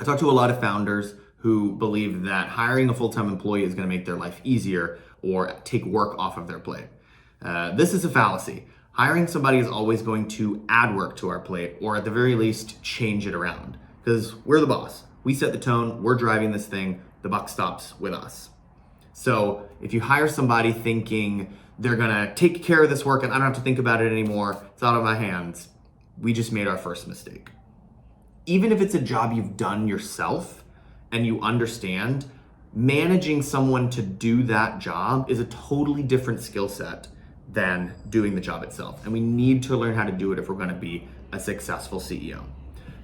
I talk to a lot of founders who believe that hiring a full-time employee is going to make their life easier or take work off of their plate. This is a fallacy. Hiring somebody is always going to add work to our plate, or at the very least, change it around. Because we're the boss. We set the tone, we're driving this thing, the buck stops with us. So if you hire somebody thinking they're gonna take care of this work and I don't have to think about it anymore, it's out of my hands, we just made our first mistake. Even if it's a job you've done yourself and you understand, managing someone to do that job is a totally different skill set than doing the job itself. And we need to learn how to do it if we're gonna be a successful CEO.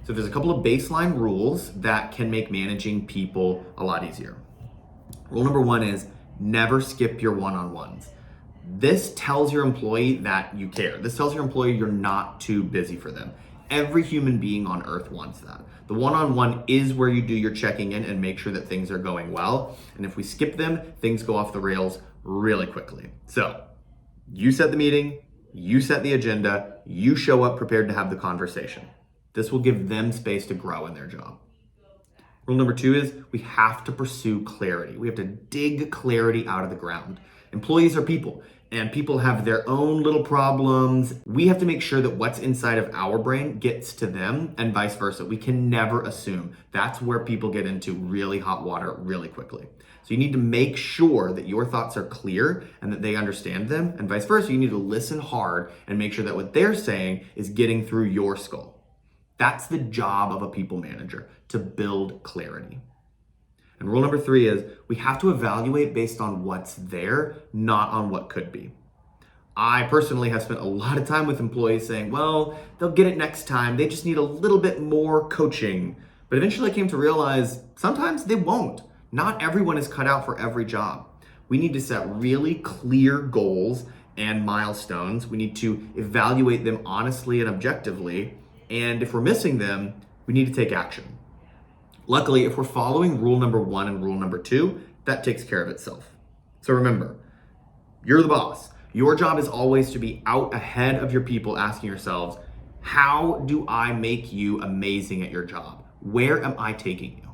So there's a couple of baseline rules that can make managing people a lot easier. Rule number one is never skip your one-on-ones. This tells your employee that you care. This tells your employee you're not too busy for them. Every human being on earth wants that. The one-on-one is where you do your checking in and make sure that things are going well. And if we skip them, things go off the rails really quickly. So you set the meeting, you set the agenda, you show up prepared to have the conversation. This will give them space to grow in their job. Rule number two is we have to pursue clarity. We have to dig clarity out of the ground. Employees are people, and people have their own little problems. We have to make sure that what's inside of our brain gets to them and vice versa. We can never assume. That's where people get into really hot water really quickly. So you need to make sure that your thoughts are clear and that they understand them, and vice versa. You need to listen hard and make sure that what they're saying is getting through your skull. That's the job of a people manager, to build clarity. And rule number three is we have to evaluate based on what's there, not on what could be. I personally have spent a lot of time with employees saying, well, they'll get it next time. They just need a little bit more coaching. But eventually I came to realize sometimes they won't. Not everyone is cut out for every job. We need to set really clear goals and milestones. We need to evaluate them honestly and objectively. And if we're missing them, we need to take action. Luckily, if we're following rule number one and rule number two, that takes care of itself. So remember, you're the boss. Your job is always to be out ahead of your people, asking yourselves, how do I make you amazing at your job? Where am I taking you?